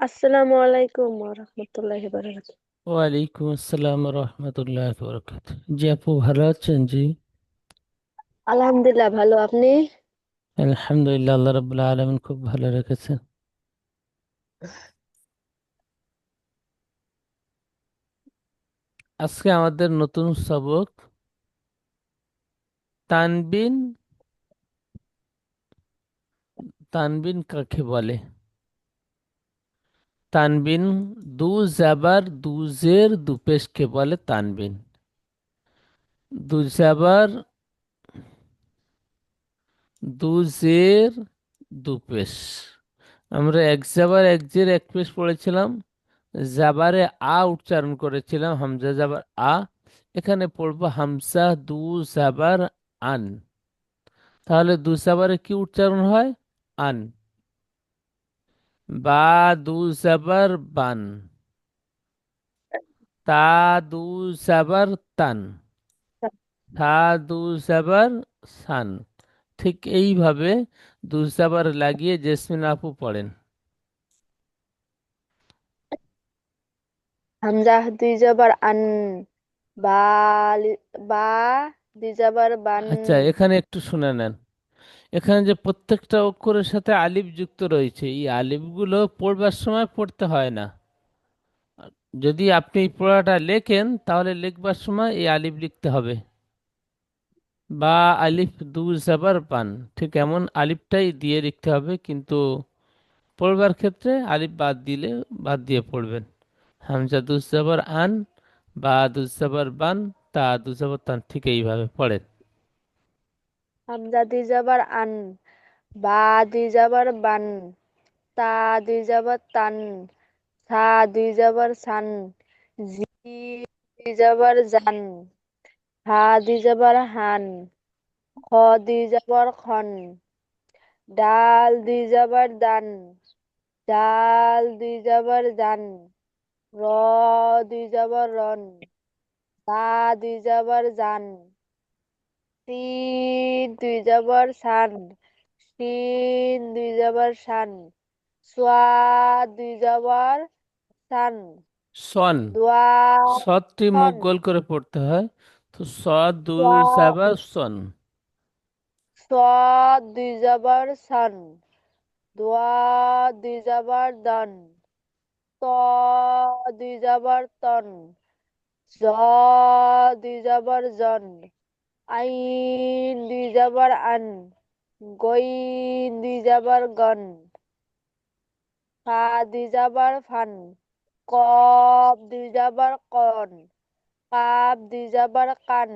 আসসালামু আলাইকুম ওয়া রাহমাতুল্লাহি ওয়া বারাকাতুহু। ওয়ালাইকুম আসসালাম রহমতুল্লাহ বরকাত। জি আপু, ভালো আছেন? জি আলহামদুলিল্লাহ, ভালো। আপনি? আলহামদুলিল্লাহ, আল্লাহ রাব্বুল আলামিন খুব ভালো রেখেছেন। আজকে আমাদের নতুন সবক তানবিন। তানবিন কাকে বলে? তানবিন দু জাবার দু জের দু পেশকে বলে তানবিন। দু জাবার দু জের দু পেশ। আমরা এক জাবার এক জের এক পেশ পড়েছিলাম। জাবারে আ উচ্চারণ করেছিলাম, হামজা জাবার আ। এখানে পড়বো হামজা দু জাবার আন। তাহলে দু জাবারে কি উচ্চারণ হয়? আন। বা দু জাবার বান। তা দু জাবার তান। থা দু জাবার সান। ঠিক এইভাবে দু জাবার লাগিয়ে জেসমিন আপু পড়েন। হামজা দুই জবর আন, বা বা দুই জবর বান। আচ্ছা, এখানে একটু শুনে নেন। এখানে যে প্রত্যেকটা অক্ষরের সাথে আলিফ যুক্ত রয়েছে, এই আলিফগুলো পড়বার সময় পড়তে হয় না। যদি আপনি এই পড়াটা লেখেন তাহলে লিখবার সময় এই আলিফ লিখতে হবে। বা আলিফ দু জাবার পান, ঠিক এমন আলিফটাই দিয়ে লিখতে হবে, কিন্তু পড়বার ক্ষেত্রে আলিফ বাদ দিলে বাদ দিয়ে পড়বেন। হামজা দু জাবার আন, বা দু জাবার বান, তা দু জাবার তান, ঠিক এইভাবে পড়েন। হামজা দুই জবর আন, বা দুই জবর বান, তা দুই জবর তান, সা দুই জবর সান, জি দুই জবর জান, হা দুই জবর হান, খ দুই জবর খন, ডাল দুই জবর দান, ডাল দুই জবর জান, র দুই জবর রন, দা দুই জবর জান, সিন দুই জবর সান, শিন দুই জবর শান, সোয়াদ দুই জবর সান, সন। দোয়া সৎটি মুখ সন, গোল করে পড়তে হয়। তো সদ দু সোয়া জাবার সন। সোয়াদ দুই জবর সন, দোয়া দুই জবর দন, ত দুই জবর তন, জ দুই জবর জন, আইন দুই জবর আন, গইন দুই জবর গন, ফা দুই জবর ফান, কফ দুই জবর কন, কাপ দুই জবর কান,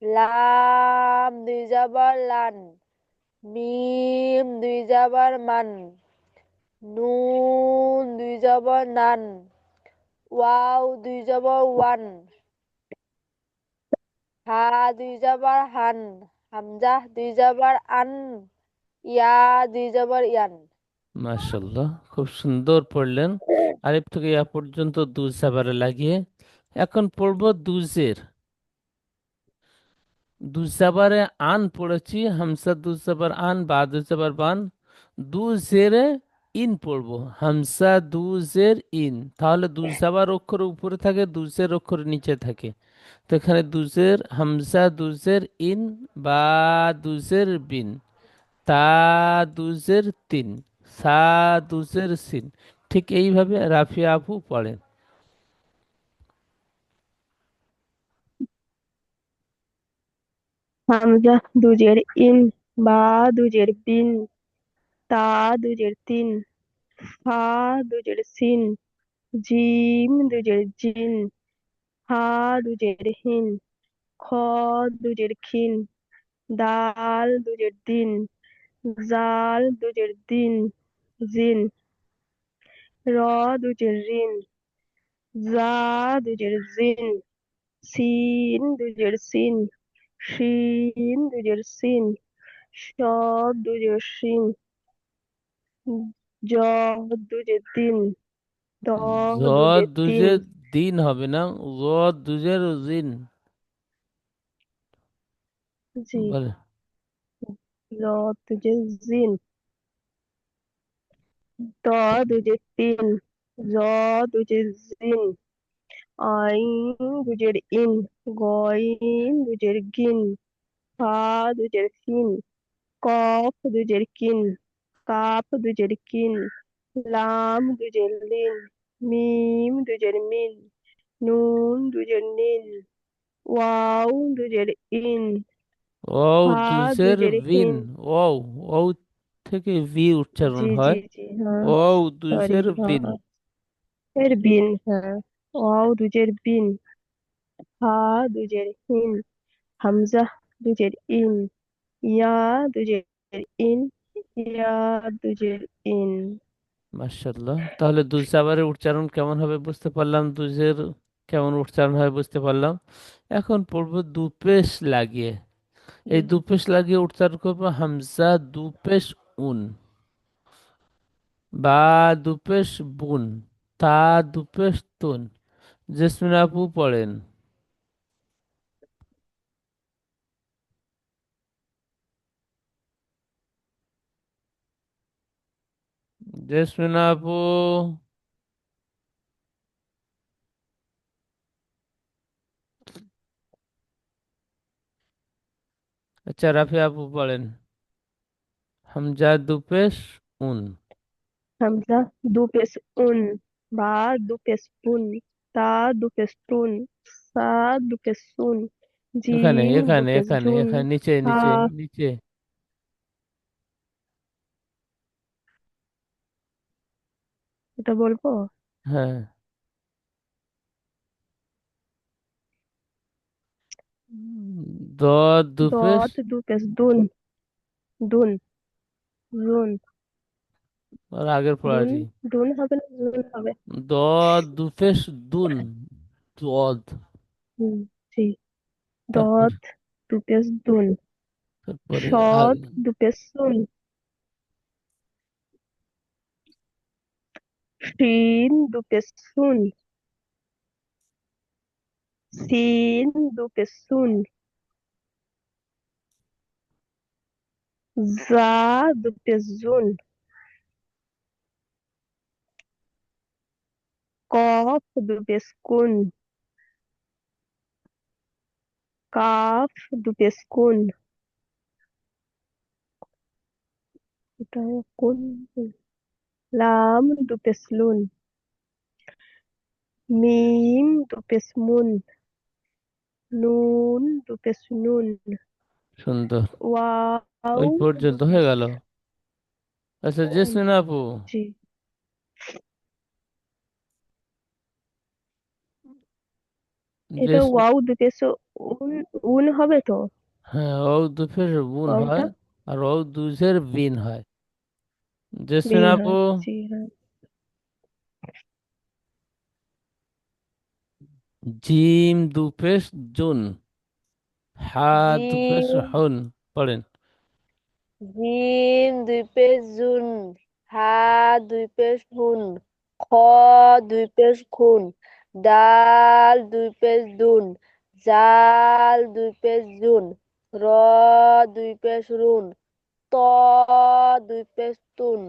লাম দুই জবর লান, মিম দুই জবর মান, নুন দুই জবর নান, ওয়াও দুই জবর ওয়ান, হা দুই জবর হান, হামজা দুই জবর আন, ইয়া দুই জবর ইয়ান। মাশাল্লাহ, খুব সুন্দর পড়লেন। আলিফ থেকে ইয়া পর্যন্ত দু জাবারে লাগিয়ে। এখন পড়বো দুজের। দু জাবারে আন পড়েছি, হামসা দু জাবার আন, বা দু জাবার বান। দু জেরে ইন পড়বো, হামসা দু জের ইন। তাহলে দু জাবার অক্ষর উপরে থাকে, দু জের অক্ষর নিচে থাকে। তো এখানে দুজের হামজা দুজের ইন, বা দুজের বিন, তা দুজের তিন, সা দুজের সিন। ঠিক এইভাবে রাফিয়া আপু পড়েন। হামজা দুজের ইন, বা দুজের বিন, তা দুজের তিন, ফা দুজের সিন, জিম দুজের জিন, হা দুজের হিন, খ দুজের খিন, দাল দুজের দিন, জাল দুজের দিন, জিন, র দুজের রিন, জা দুজের জিন, সিন দুজের সিন, শিন দুজের সিন, সব দুজের সিন, জ দুজের দিন, দ জ দুজের তিন। দুজের দিন হবে না, জ দুজের জিন জি, বলে। জ দুজের জিন, দ দুজের তিন, জ দুজের জিন, আইন দুজের ইন, গইন দুজের গিন, ফা দুজের ফিন, কফ দুজের কিন, কাপ দুজের কিন, লাম দুজের লিন, মিম দুজের মিন, নুন দুজের নিন, ওয়াও দুজের ইন, ওয়াও হা দুজের দুজের বিন। হিন। ওয়াও, ওয়াও থেকে ভি উচ্চারণ জি জি হয়। জি, হ্যাঁ। ওয়াও সরি, দুজের হ্যাঁ। বিন। এর বিন, হ্যাঁ। ওয়াও দুজের বিন, হা দুজের হিন, হামজা দুজের ইন, ইয়া দুজের ইন, ইয়া দুজের ইন। মাশাআল্লাহ, তাহলে দুজাবারের উচ্চারণ কেমন হবে বুঝতে পারলাম, দুজের কেমন উচ্চারণ হয় বুঝতে পারলাম। এখন পড়বো দুপেশ লাগিয়ে। এই হুম। দুপেশ লাগিয়ে উচ্চারণ করবো হামজা দুপেশ উন, বা দুপেশ বুন, তা দুপেশ তুন। জেসমিন আপু পড়েন। জেসমিন আপু। আচ্ছা, রাফি আপু পড়েন। হামজা দুপেশ উন। হামজা দু পেশ উন, বা দু পেশ উন, তা দু পেশ তুন, সা দু পেশ সুন, এখানে জিম দু এখানে পেশ এখানে জুন, এখানে নিচে হা। নিচে নিচে। এটা বলবো? হ্যাঁ। দ দুপেশ। দত দু পেশ দুন, দুন, জুন, আর আগের দুন, পড়াটি। দুন হবে না জুন হবে? দ দুপেশ দুন। দদ। হুম, জি। তারপর দত দু পেশ দুন, তারপরে সৎ দু পেশ সুন, শিন দু পেশ সুন, সিন দু পেশ সুন, জা দু পেশ জুন, কফ দু পেশ কুন, কাফ দু পেশ কুন। এটা কোন? লাম দু পেশ লুন, মিম দু পেশ মুন, নুন দু পেশ নুন, সুন্দর। ওয়াও ওই দু পর্যন্ত হয়ে পেশ গেল। আচ্ছা উন। জেসমিন আপু, জি। এটা জেস ওয়াও দু পেশ উন, উন হবে তো? হ্যাঁ, ও দুফের বুন ওয়াওটা হয়, আর ও দুজের বিন হয়। জেসমিন বিন আপু। হয়, জি হ্যাঁ। জিম দুপেশ জুন, হা দুপেশ জিম হুন। পড়েন। জিম দুই পেশ জুন, হা দুই পেশ হুন, খ দুই পেশ খুন, ডাল দুই পেশ দুন, জাল দুই পেশ জুন, র দুই পেশ রুন, ত দুই পেশ তুন,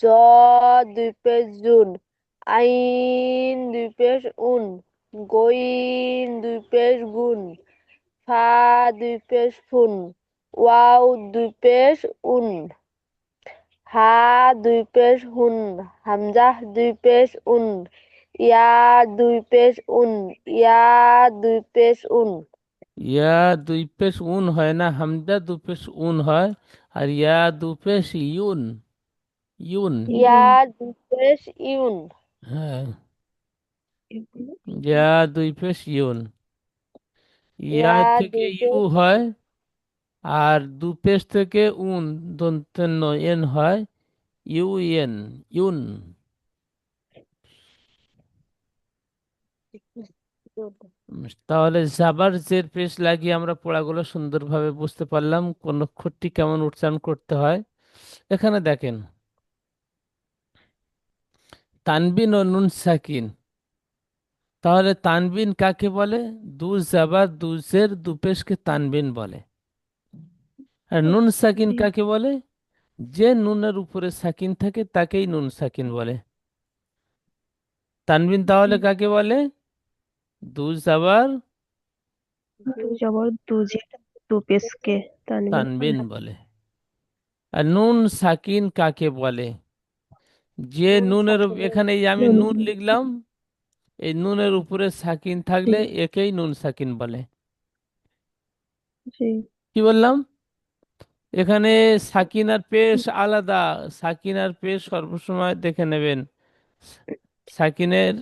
জ দুই পেশ জুন, আইন দুই পেশ উন, গইন দুই পেশ গুন, ফা দুই পেশ ফুন, ওয়াও দুই পেশ উন, হা দুই পেশ হুন, হামজাহ দুই পেশ উন, ইয়া দুই পেশ উন, ইয়া দুই পেশ উন, ইয়া দুই পেশ উন হয় না, হামজা দুপেশ উন হয়। আর ইয়া দুপেশ ইউন। ইউন। ইয়া ইউন। দুই পেশ ইউন, হ্যাঁ, এগুলো ইয়া দুই পেশ ইউন। ইয়া ইয়া থেকে দুই ইউ পেশ হয়, আর দুপেশ থেকে উন, দন্তের ন এন হয়। U N. ইউন। তাহলে জাবার জের পেশ লাগিয়ে আমরা পড়াগুলো সুন্দরভাবে বুঝতে পারলাম কোন অক্ষরটি কেমন উচ্চারণ করতে হয়। এখানে দেখেন, তানবিন ও নুন সাকিন। তাহলে তানবিন কাকে বলে? দু জাবার দু জের দু পেশকে তানবিন বলে। আর নুন সাকিন জি। কাকে বলে? যে নুনের উপরে সাকিন থাকে তাকেই নুন সাকিন বলে। তানবিন তাহলে কাকে বলে? দু জাবার দু জবর দু জের দু পেশকে তানবিন তানবিন বলে। বলে। আর নুন সাকিন কাকে বলে? যে নুন নুনের সাকিনের এখানে এই আমি নুন নুন লিখলাম, এই নুনের উপরে সাকিন থাকলে জি একেই নুন সাকিন বলে। জি কি বললাম? এখানে সাকিন আর পেশ আলাদা। সাকিন আর পেশ সর্বসময় দেখে নেবেন। সাকিনের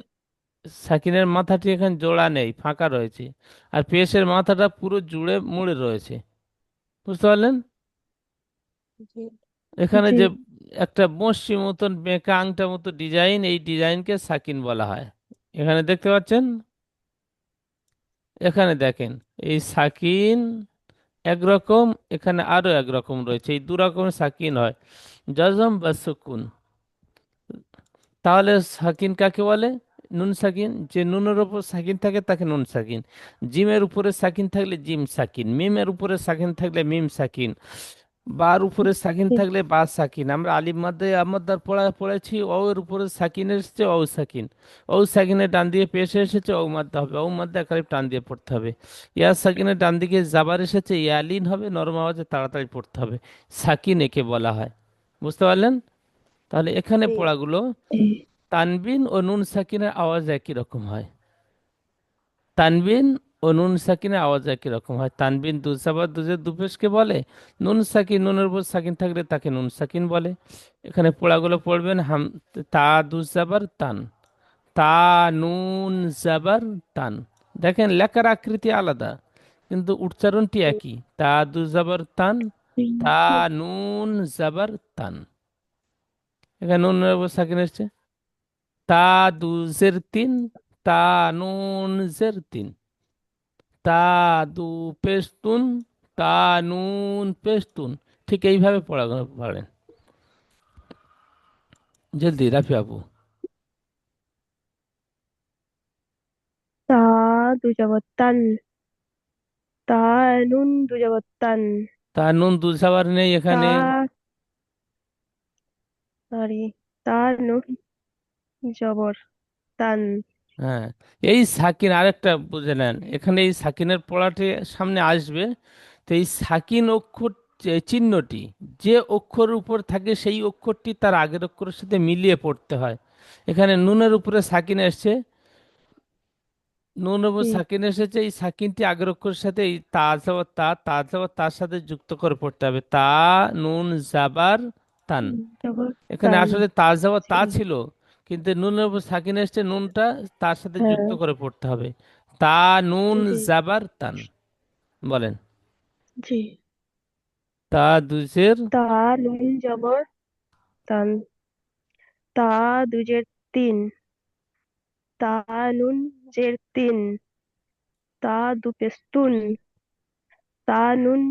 সাকিনের মাথাটি এখানে জোড়া নেই, ফাঁকা রয়েছে। আর পেশের মাথাটা পুরো জুড়ে মুড়ে রয়েছে। বুঝতে পারলেন? জি এখানে জি যে একটা বঁড়শি মতন বেঁকা আংটা মতো ডিজাইন, এই ডিজাইনকে সাকিন বলা হয়। এখানে দেখতে পাচ্ছেন? এখানে দেখেন, এই সাকিন একরকম, এখানে আরো একরকম রয়েছে। এই দু রকমের সাকিন হয়, জজম বা সুকুন। তাহলে সাকিন কাকে বলে? নুন সাকিন। যে নুনের উপর সাকিন থাকে তাকে নুন সাকিন। জিমের উপরে সাকিন থাকলে জিম সাকিন, মিমের উপরে সাকিন থাকলে মিম সাকিন, বার উপরে সাকিন জি থাকলে বা সাকিন। আমরা আলিফ মাদ্দে আমাদ্দার পড়েছি, ও এর উপরে সাকিন এসেছে ও সাকিন। ও সাকিনের ডান দিয়ে পেশ এসেছে ও মাদ্দা হবে, ও মাদ্দা একালিফ টান দিয়ে পড়তে হবে। ইয়া সাকিনের ডান দিকে জাবার এসেছে ইয়ালিন হবে, নরম আওয়াজে তাড়াতাড়ি পড়তে হবে। সাকিন একে বলা হয়। বুঝতে পারলেন? তাহলে এখানে জি পড়াগুলো জি তানবিন ও নুন সাকিনের আওয়াজ একই রকম হয়। তানবিন ও নুন সাকিনের আওয়াজ একই রকম হয়। তানবিন দুজাবার দুজের দুপেশকে বলে। নুন সাকিন, নুনের উপর সাকিন থাকলে তাকে নুন সাকিন বলে। এখানে পড়াগুলো পড়বেন। তা দুজাবার তান, তা নুন জাবার তান। দেখেন লেখার আকৃতি আলাদা কিন্তু উচ্চারণটি জি একই। তা দুজাবার তান, জি তা নুন জাবার তান। এখানে নুনের উপর সাকিন এসছে। তা দুজের তিন, তা নুন জের তিন, তা দু পেস্তুন, তা নুন পেস্তুন। ঠিক এইভাবে পড়াশোনা পড়েন। জলদি রাফি আপু। তা দু জবর তান তা নুন দু জবর তান তা নুন দুসাবার নেই এখানে। তা সরি তা নুন জবর তান হ্যাঁ, এই সাকিন আরেকটা বুঝে নেন, এখানে এই সাকিনের পড়াটি সামনে আসবে। তো এই সাকিন অক্ষর চিহ্নটি যে অক্ষরের উপর থাকে সেই অক্ষরটি তার আগের অক্ষরের সাথে মিলিয়ে পড়তে হয়। এখানে নুনের উপরে সাকিন এসছে, নুন এবং জি সাকিন এসেছে, এই সাকিনটি আগের অক্ষরের সাথে এই তা যাওয়ার তা যাওয়ার তার সাথে যুক্ত করে পড়তে হবে। তা নুন জাবার তান। জবর এখানে তান আসলে তা যাওয়ার তা জি ছিল, কিন্তু নুনের উপর সাকিন এসছে, নুনটা তার সাথে হ্যাঁ যুক্ত করে পড়তে হবে। তা নুন জি জাবার তান। বলেন। জি তা দুজের তা নুন জবর তান তা দুজের তিন তা নুন জের তিন তা দু পেস্তুন তা নুন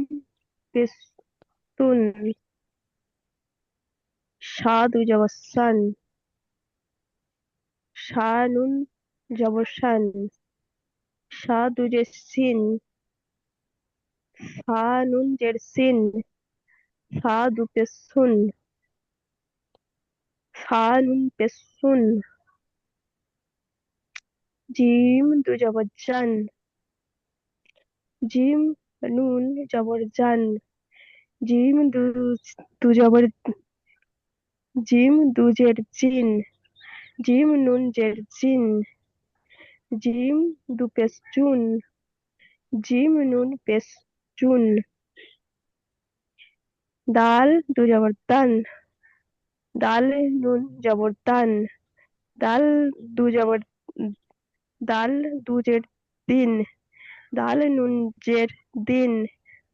পেস্তুন সা দু জবর সান সা নুন জবর শান সা দুজের সিন সা নুন জের সিন সা দু পেস্তুন সা নুন পেস্তুন জিম দু জবর জান জিম নুন জবর জান জিম দু জবর জিম দু জের জিন জিম নুন জের জিন জিম দু পেশ জুন জিম নুন পেশ জুন দাল দু জবর দান দাল নুন জবর দান দাল দু জবর দাল দু জের দিন দাল নুন জের দিন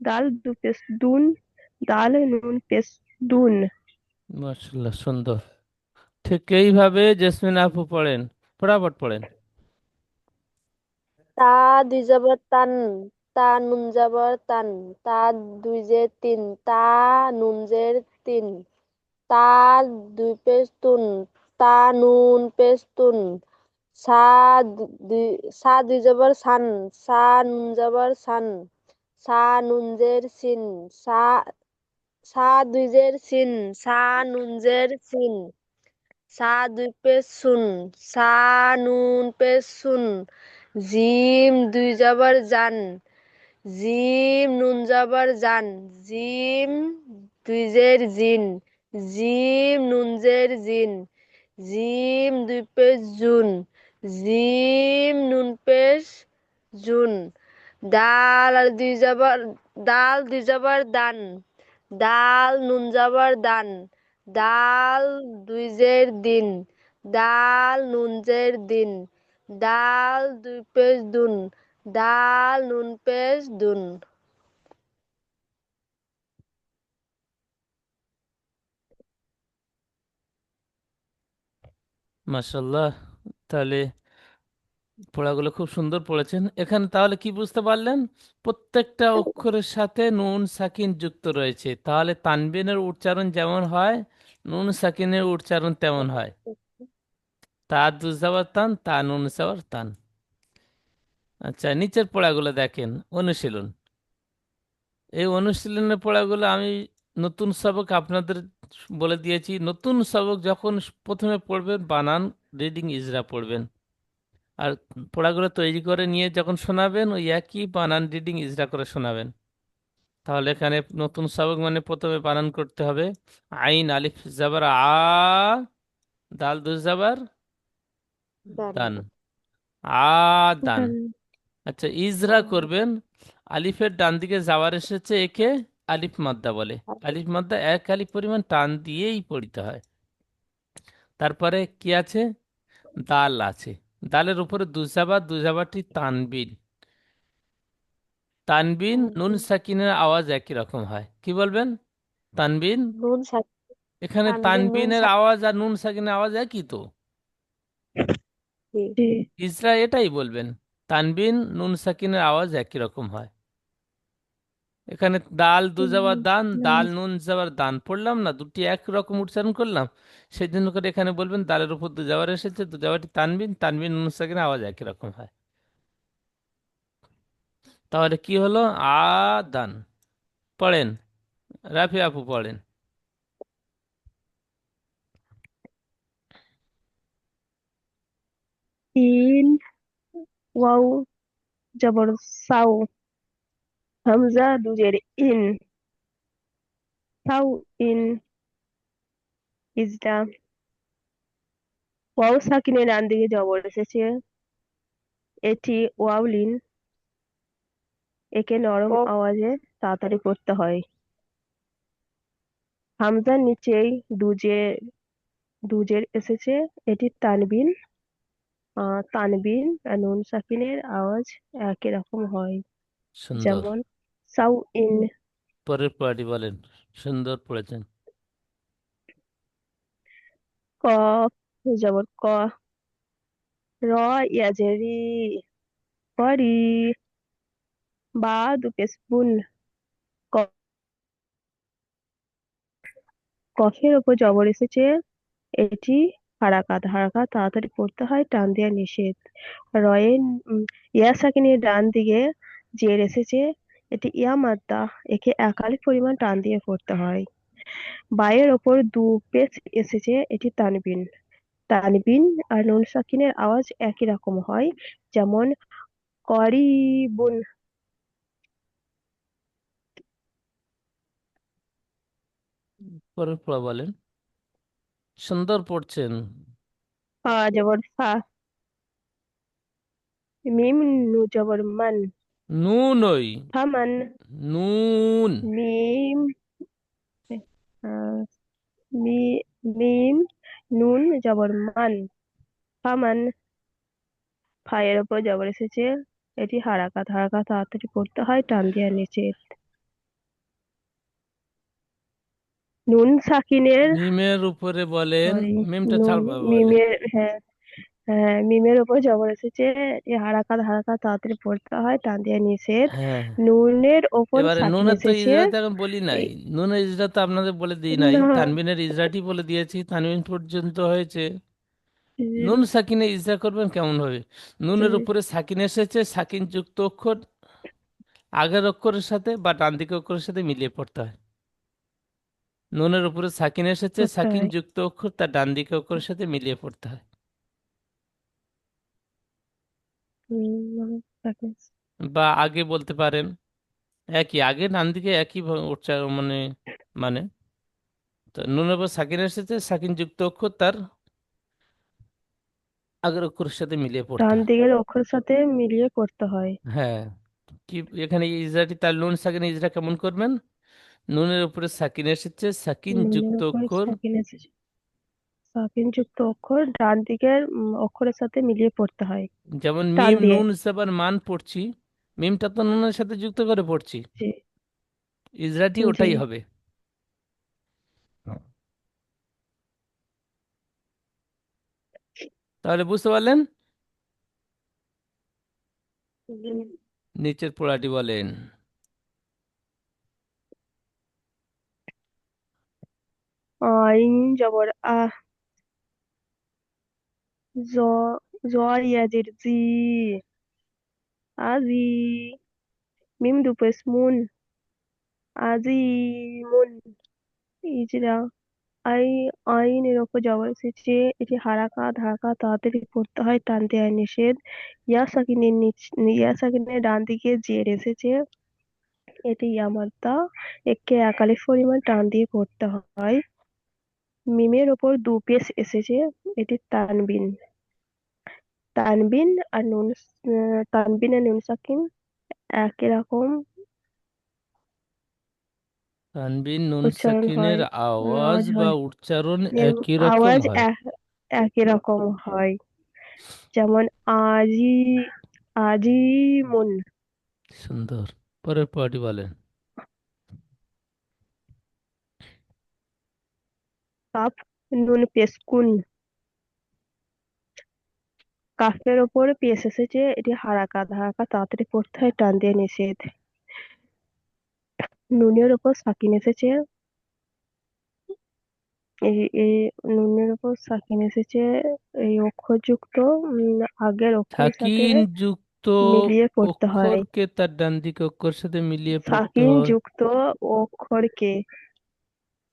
দাল দু পেশ দুন দাল নুন পেশ দুন মাশাআল্লাহ, সুন্দর। ঠিক এইভাবে জেসমিন আপু পড়েন, ফটাফট পড়েন। তা দুই জবর তান, তা নুন জবর তান, তা দুই জে তিন, তা নুন জের তিন, তা দুই পেশ তুন, তা নুন পেশ তুন, সা দুই দুই জবর সান, সা নুন জবর সান, সা নুন জের সিন, সা সা দুই জের সিন, সা নুন জের সিন, সা দুই পেশ শুন, সা নুন পেশ শুন, জিম দুই জবর জান, জিম নুন জবর জান, জিম দুই জের জিন, জিম নুন জের জিন, জিম দুই পেশ জুন, জিম নুন পেশ জুন, দাল আর দুই জবর, দাল দুই জবর দান, দাল নুন জবর দান, দাল দুই জের দিন, দাল নুন জের দিন, দাল দুই পেশ দুন, দাল নুন পেশ দুন। মাশাল্লাহ, তাহলে পড়াগুলো খুব সুন্দর পড়েছেন। এখানে তাহলে কি বুঝতে পারলেন? প্রত্যেকটা অক্ষরের সাথে নুন সাকিন যুক্ত রয়েছে, তাহলে তানবিনের উচ্চারণ যেমন হয় নুন সাকিনের উচ্চারণ তেমন হয়। তা দুজাবার তান, তা নুন সাবার তান। আচ্ছা, নিচের পড়াগুলো দেখেন, অনুশীলন। এই অনুশীলনের পড়াগুলো আমি নতুন সবক আপনাদের বলে দিয়েছি। নতুন সবক যখন প্রথমে পড়বেন, বানান রিডিং ইজরা পড়বেন, আর পড়াগুলো তৈরি করে নিয়ে যখন শোনাবেন ওই একই বানান রিডিং ইজরা করে শোনাবেন। তাহলে এখানে নতুন সবক মানে প্রথমে বানান করতে হবে আইন আলিফ জাবার আ, দাল দু জাবার দান। দান, আ দান। দান। আচ্ছা, ইজরা করবেন। আলিফের ডান দিকে যাওয়ার এসেছে, একে আলিফ মাদ্দা বলে। আলিফ মাদ্দা এক আলিফ পরিমাণ টান দিয়েই পড়িতে হয়। তারপরে কি আছে? দাল আছে। দালের উপরে দুজাবার, দুজাবারটি তানবিন। তানবিন নুন সাকিনের আওয়াজ একই রকম হয়। কি বলবেন? তানবিন। নুন সাক, এখানে তানবিন নুন তানবিনের সাক। আওয়াজ আর নুন সাকিনের আওয়াজ একই তো। জি। ইসরা এটাই বলবেন, তানবিন নুন সাকিনের আওয়াজ একই রকম হয়। এখানে দাল দু জাবার দান, দাল নুন জাবার দান পড়লাম না, দুটি একরকম উচ্চারণ করলাম। সেই জন্য করে এখানে বলবেন দালের উপর দু জাবার এসেছে, দু জাবারটি তানবিন, তানবিন নুন সাকিনের আওয়াজ একই রকম হয়। তাহলে কি হলো? আ দান। পড়েন, রাফি আপু পড়েন। ইন, ওয়াও জবর সাউ, হামজা দুজের ইন, সাউ ইন, ইজরা। ওয়াও সাকিনের ডান দিকে জবর এসেছে, এটি ওয়াউলিন, একে নরম কফ, আওয়াজে তাড়াতাড়ি পড়তে হয়। হামজার নিচেই দুজে দুজের এসেছে, এটি তানবিন। তানবিন আর নুন সাকিনের আওয়াজ একই রকম হয়, সুন্দর। যেমন সাউ ইন। পরের পড়াটি বলেন, সুন্দর পড়েছেন। কফ জবর ক, র ইয়াজেরি, করি। বা দুপেশ বুন, ক- কফের ওপর জবর এসেছে, এটি হারাকাত। হারাকাত তাড়াতাড়ি পড়তে হয়, টান দেওয়া নিষেধ। রয়ের ইয়া সাকিনের ডান দিকে জের এসেছে, এটি ইয়া মাদ্দা, একে এক আলিফ পরিমাণ টান দিয়ে পড়তে হয়। বায়ের ওপর দু পেশ এসেছে, এটি তানবিন। তানবিন আর নুন সাকিনের আওয়াজ একই রকম হয়, যেমন করিবুন। পরের পড়া বলেন, সুন্দর পড়ছেন। ফা জবর ফা, মিম নু জবর মান, নুন, ওই ফামান। নুন। মিম আহ, মি মিম নুন জবর মান, ফামান। ফায়ের ওপর জবর এসেছে, এটি হারাকাত। হারাকাত তাড়াতাড়ি পড়তে হয়, টান দেওয়া নিষেধ। নুন সাকিনের, মিমের উপরে বলেন, সরি, মিমটা নুন ছাড়বা বলেন। মিমের, হ্যাঁ, হ্যাঁ, মিমের ওপর জবর এসেছে, এটি হারাকাত। হারাকাত তাড়াতাড়ি পড়তে হয়, টান দেওয়া নিষেধ। হ্যাঁ, নুনের ওপর এবারে সাকিন নুনের তো এসেছে। ইজরা তো এখন বলি নাই। এই নুনের ইজরা তো আপনাদের বলে দিই নাই, না, তানবিনের ইজরাটি বলে দিয়েছি, তানবিন পর্যন্ত হয়েছে। নুন সাকিনে ইজরা করবেন কেমন হবে? নুনের উপরে সাকিন এসেছে, সাকিন যুক্ত অক্ষর আগের অক্ষরের সাথে বা ডান দিকের অক্ষরের সাথে মিলিয়ে পড়তে হয়। নুনের উপরে সাকিন এসেছে, পড়তে সাকিন হয়। যুক্ত অক্ষর তার ডান দিকে অক্ষরের সাথে মিলিয়ে পড়তে হয়। তাকে বা আগে বলতে পারেন, একই আগে ডান দিকে একই উচ্চারণ মানে তো নুনের উপর সাকিন এসেছে, সাকিন যুক্ত অক্ষর তার আগের অক্ষরের সাথে মিলিয়ে পড়তে ডান হয়। দিকের অক্ষরের সাথে মিলিয়ে পড়তে হয়। হ্যাঁ, কি এখানে ইজরাটি তার নুন সাকিন ইজরা কেমন করবেন? নুনের উপরে সাকিন এসেছে, সাকিন নুনের যুক্ত উপর অক্ষর, সাকিন এসেছে, সাকিন যুক্ত অক্ষর ডান দিকের অক্ষরের সাথে মিলিয়ে পড়তে হয় যেমন টান মিম দিয়ে। নুন জবর মান পড়ছি, মিমটা তো নুনের সাথে যুক্ত করে পড়ছি, জি। ইজরাটি জি। ওটাই হবে। তাহলে বুঝতে পারলেন? নিচের পড়াটি বলেন। আইন জবর আহ, জ, জয়ের জি, আজি, মিম দুপেশ মুন, আজিমুন, ইজরা। আই, আইনের ওপর জবর এসেছে, এটি হারাকাত, হারাকাত তাড়াতাড়ি পড়তে হয়, টান দেওয়া নিষেধ। ইয়া সাকিনের ডান দিকে জের এসেছে, এটি ইয়ামাত্রা, একে একালিফ পরিমাণ টান দিয়ে পড়তে হয়। মিমের ওপর দু পেশ এসেছে, এটি তানবিন। তানবিন আর নুন, তানবিন আর নুন সাকিন একই রকম তানবিন নুন উচ্চারণ সাকিনের হয়, আওয়াজ আওয়াজ বা হয়। উচ্চারণ এর একই রকম আওয়াজ হয়। একই রকম হয়। যেমন আজি, আজিমুন। সুন্দর। পরের পড়াটি বলেন। কাফ নুন পেশকুন, কাফের ওপর পেশ এসেছে, এটি হারাকাত, হারাকাত তাড়াতাড়ি পড়তে হয়, টান দিয়ে নিষেধ। নুনের ওপর সাকিন এসেছে, এই এই নুনের ওপর সাকিন এসেছে, এই অক্ষরযুক্ত আগের অক্ষরের সাথে সাকিন যুক্ত মিলিয়ে পড়তে হয়। অক্ষরকে তার ডান দিকে অক্ষরের সাথে মিলিয়ে পড়তে সাকিন হয়। যুক্ত অক্ষরকে,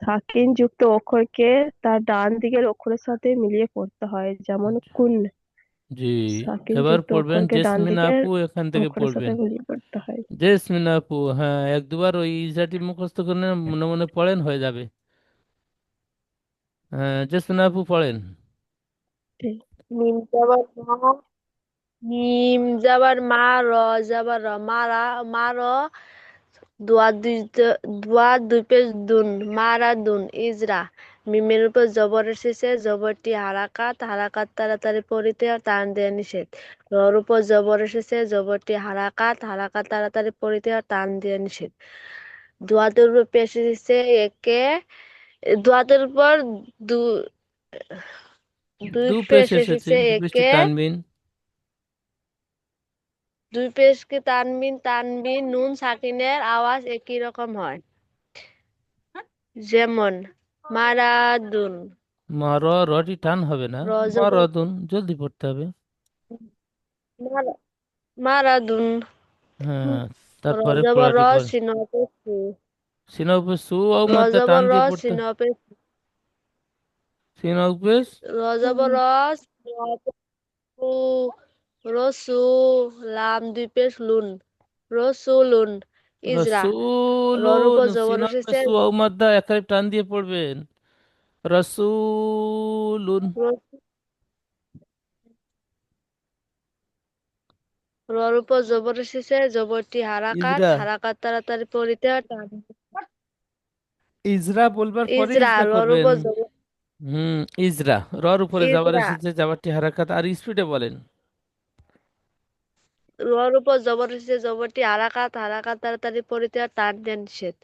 সাকিন যুক্ত অক্ষরকে তার ডান দিকের অক্ষরের সাথে মিলিয়ে পড়তে হয়, যেমন কুন। জি। সাকিন এবার যুক্ত পড়বেন অক্ষরকে ডান জেসমিন দিকের আপু, এখান থেকে অক্ষরের সাথে পড়বেন। মিলিয়ে পড়তে হয়। জেসমিন আপু, হ্যাঁ, এক দুবার ওই ইজাটি মুখস্থ করে নিন, মনে মনে পড়েন, হয়ে যাবে। হ্যাঁ, জেসমিন আপু পড়েন। ঠিক। মিম যাবার মা, মিম যাবার মা, র যাবার র, মারা, মার, দোয়া দুই পেশ দুন, মারা দুন, ইজরা। মিমের উপর জবর এসেছে, জবরটি হারাকাত, হারাকাত তাড়াতাড়ি পড়িতে আর টান দেয়া নিষেধ। রর উপর জবর এসেছে, জবরটি হারাকাত, হারাকাত তাড়াতাড়ি পড়িতে আর টান দেয়া নিষেধ। দোয়াতের উপর পেশ এসেছে, একে, দোয়াতের উপর দু, দুই দু পেশ পেশ এসেছে, এসেছে, দু পেশটি একে, টানবিন। দুই পেশকে তানবিন, তানবিন নুন সাকিনের আওয়াজ একই রকম হয়। যেমন মারাদুন, রটি টান হবে না। রজব, মারাদুন জলদি পড়তে হবে। মারা- মারাদুন, হ্যাঁ, তারপরে রজব র, পড়াটি পড়। সিনপে সু, সিনা উপে সু ও মাদ্দা রজব টান র, দিয়ে পড়তে। সিনপে, সিনা উপে রজব র, সিনপে সু, রসু, লাম দুই পেশ লুন, রসুলুন, ইজরা। রর রসুলুন, উপর জবর সিনা উপে এসেছে, সু ও মাদ্দা একাই টান দিয়ে পড়বেন। রসুলুন। রর উপর জবর এসেছে, জবরটি হারাকাত, ইজরা, হারাকাত তাড়াতাড়ি পড়িতে হয়, টান। ইজরা বলবার পরে ইজরা, ইজরা রর করবেন। উপর জবর, হুম, ইজরা, রর উপরে যাবার ইজরা, এসেছে, যাবারটি হারাকাত, আর স্পিডে বলেন। রর উপর জবর এসেছে, জবরটি হারাকাত, হারাকাত তাড়াতাড়ি পড়িতে হয়, টান দেন নিষেধ।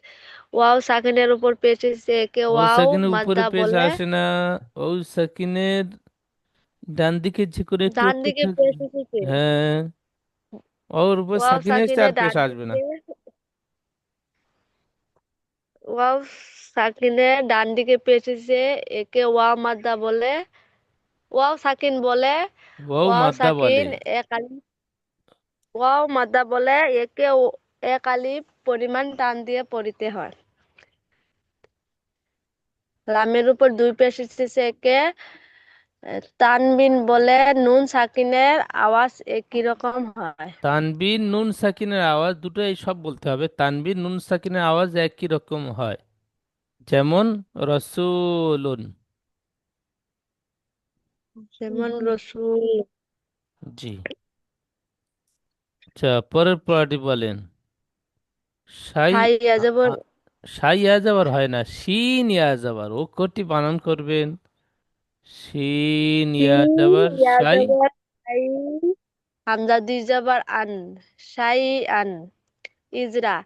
ওয়াও সাকিনের উপর পেশ এসেছে, একে ও ওয়াও সাকিনের উপরে মাদ্দা পেশ বলে, আসে না। ও সাকিনের ডান দিকে যে করে একটু ডান অক্ষর দিকে থাকে। পেশ এসেছে, হ্যাঁ, ওর উপর ওয়াও সাকিন এসছে আর সাকিনের পেশ ডান আসবে না। দিকে, ওয়াও সাকিনের ডান দিকে পেশ এসেছে, একে ওয়াও মাদ্দা বলে, ওয়াও সাকিন বলে, ও ওয়াও মাদ্দা বলে। সাকিন এক আলিফ, ওয়াও মাদ্দা বলে, একে এক আলিফ পরিমাণ টান দিয়ে পড়িতে হয়। লামের উপর দুই পেশ এসেছে একে তানবিন বলে নুন সাকিনের আওয়াজ একই রকম হয়। তানবিন নুন সাকিনের আওয়াজ দুটো এই সব বলতে হবে, তানবিন নুন সাকিনের আওয়াজ একই রকম হয়। যেমন রসুলুন। যেমন রসুল। জি। আচ্ছা, পরের পড়াটি বলেন। সাই হাই আ- যাবর আ- সাই ইয়া যাবার হয় না, শিন ইয়া যাবার, অক্ষরটি বানান করবেন। শিন ইয়া যাবার সাই। যাবর হাই, হামজা দুই যাবার আন, সাই আন। ইজরা,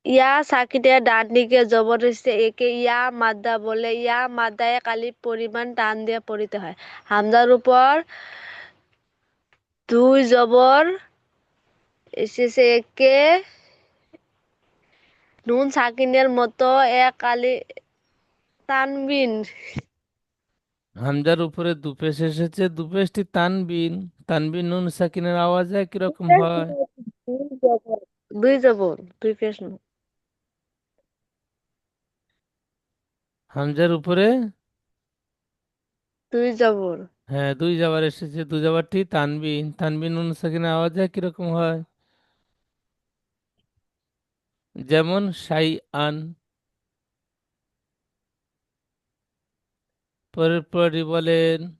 ইয়া সাকিনের ডান দিকে জবর এসে একে ইয়া মাদ্দা বলে, ইয়া মাদ্দায় কালির পরিমাণ টান দিয়ে পড়িতে হয়। হামজার উপর দুই জবর এসেছে একে নুন সাকিনের মতো এক আলি তানবিন। হামজার উপরে দুপেশ এসেছে, দুপেশটি তানবিন। তানবিন নুন সাকিনের আওয়াজ একই রকম হয়। দুই জবর, দুই জবর, দুই পেশ না। হামজার উপরে, দুই জবর। হ্যাঁ, দুই জাবার এসেছে, দুই জাবারটি তানবিন। তানবিন নুন সাকিনের আওয়াজ একই রকম হয়। যেমন সাই আন। পরের পরটি বলেন।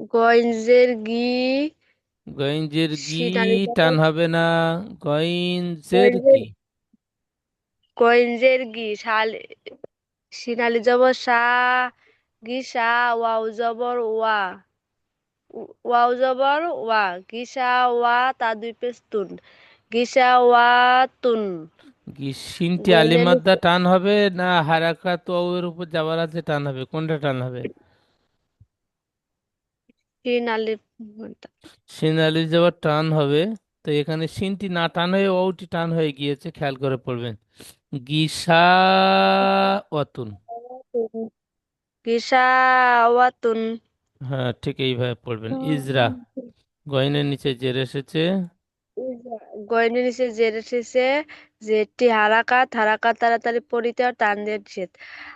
গঞ্জের গি, গইঞ্জের গি, সিনারি টান জবর, হবে না। গইঞ্জের গঞ্জের, কি। গঞ্জের গি শাল, সিনালি জবর সা, গি সা, ওয়াও জবর ওয়া, ওয়াও জবর ওয়া, গিসা ওয়া তা দুই পেশ তুন, গিসা ওয়া তুন। সিনটি গইনের আলিমাদ্দা নিচে টান হবে না হারাকাত ওয়াও এর উপর যাবার আছে টান হবে, কোনটা টান হবে? সিন আলিফ। সিন আলি যাবার টান হবে। তো এখানে সিনটি না টান হয়ে ওটি টান হয়ে গিয়েছে, খেয়াল করে পড়বেন। গিসা অতুন। গিসা ওয়া তুন। হ্যাঁ, ঠিক এইভাবে পড়বেন। ইজরা, গইনের নিচে জের এসেছে। গয়নের নিচে জের এসেছে, জেরটি হারাকাত, হারাকাত তাড়াতাড়ি পড়িতে আর টান দিয়ে নিষেধ।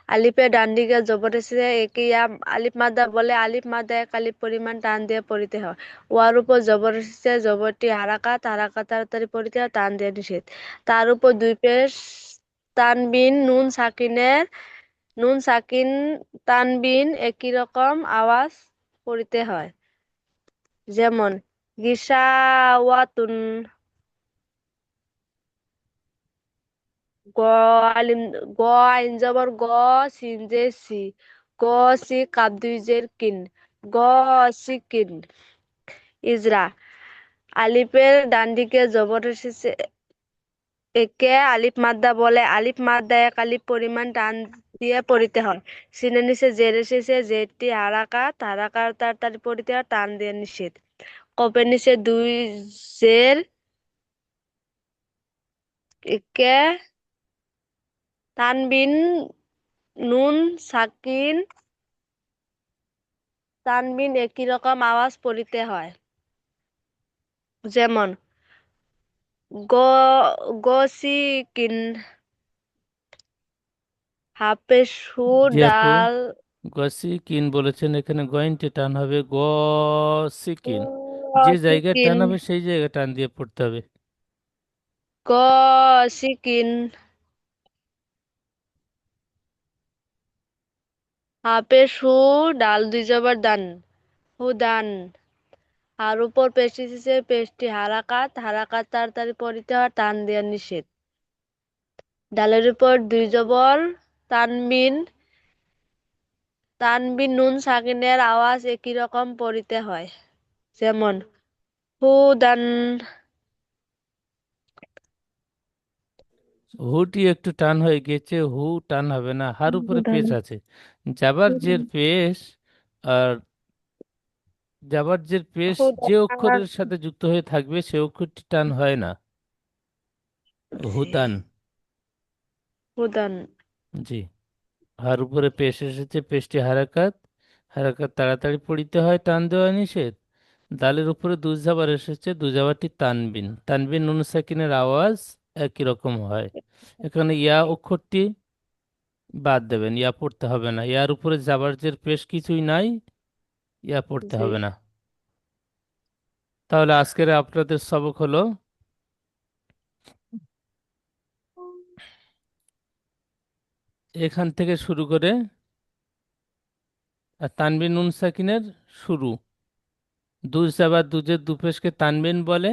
আলিফের ডান দিকে জবর এসেছে একে ইয়া আলিফ মাদ্দা বলে, আলিফ মাদ্দা এক আলিফ পরিমাণ টান দিয়ে পড়িতে হয়। ওয়ার উপর জবর এসেছে, জবরটি হারাকাত, হারাকাত তাড়াতাড়ি পড়িতে আর টান দিয়ে নিষেধ। তার উপর দুই পেশ তানবিন নুন সাকিনের, নুন সাকিন তানবিন একই রকম আওয়াজ পড়িতে হয়। যেমন গিসাওয়াতুন, গ আলিম, গ আইন জবর গ, সিন জে সি, গ সি কাপ দুই জের কিন, গ সিকিন। ইজরা, আলিফের ডান দিকে জবর এসেছে একে আলিফ মাদ্দা বলে, আলিফ মাদ্দা এক আলিফ পরিমাণ টান দিয়ে পড়িতে হয়। সিনের নিচে জের এসেছে, জেরটি হারাকাত, হারাকাত তাড়াতাড়ি পড়িতে হয়, টান দিয়ে নিষেধ। কপের নিচে দুই জের একে তানবিন নুন সাকিন, তানবিন একই রকম আওয়াজ পড়িতে হয়। যেমন গ, গসিকিন, হাফে সু জি আপু, ডাল, গসিকিন বলেছেন, এখানে গইনটি টান হবে গসিকিন। যে জায়গায় গসিকিন, টান হবে সেই জায়গায় টান দিয়ে পড়তে হবে। গসিকিন, হাফে সু ডাল দুই জবর দান, হুদান। আর উপর পেস্টি দিছে, পেস্টি হারাকাত, হারাকাত তাড়াতাড়ি পড়িতে হয়, টান দেওয়া নিষেধ। ডালের উপর দুই জবর তানবিন, তানবিন নুন সাকিনের আওয়াজ একই রকম পড়িতে হয়। যেমন হুদান। হুটি একটু টান হয়ে গেছে, হু টান হবে না, হার উপরে হুদান। পেশ আছে। জাবার জের পেশ। আর জাবার জের পেশ যে হুদান। অক্ষরের সাথে যুক্ত হয়ে থাকবে সে অক্ষরটি টান হয় না। জি, হুতান। হুদান। জি। হার উপরে পেশ এসেছে, পেশটি হারাকাত, হারাকাত তাড়াতাড়ি পড়িতে হয়, টান দেওয়া নিষেধ। দালের উপরে দুজাবার এসেছে, দুজাবারটি তানবিন। তানবিন নুন সাকিনের আওয়াজ একই রকম হয়। এখানে ইয়া অক্ষরটি বাদ দেবেন, ইয়া পড়তে হবে না, ইয়ার উপরে জাবারজের পেশ কিছুই নাই, ইয়া পড়তে জি। হবে না। তাহলে আজকের আপনাদের সবক হলো এখান থেকে শুরু করে তানবিন নুন সাকিনের শুরু, দুজ জাবার দুজের দুপেশকে তানবিন বলে।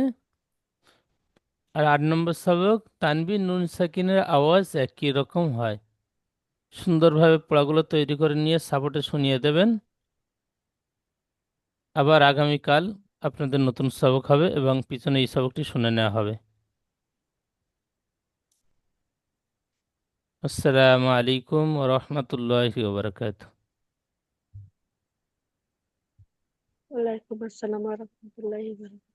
আর 8 নম্বর সবক, তানবিন নুন সাকিনের আওয়াজ একই রকম হয়। সুন্দরভাবে পড়াগুলো তৈরি করে নিয়ে সাপোর্টে শুনিয়ে দেবেন। আবার আগামীকাল আপনাদের নতুন সবক হবে এবং পিছনে এই সবকটি শুনে নেওয়া হবে। আসসালামু আলাইকুম ওয়া রাহমাতুল্লাহি ওয়া বারাকাতুহু। ওয়ালাইকুম আসসালাম ওয়া রাহমাতুল্লাহি ওয়া বারাকাতুহু।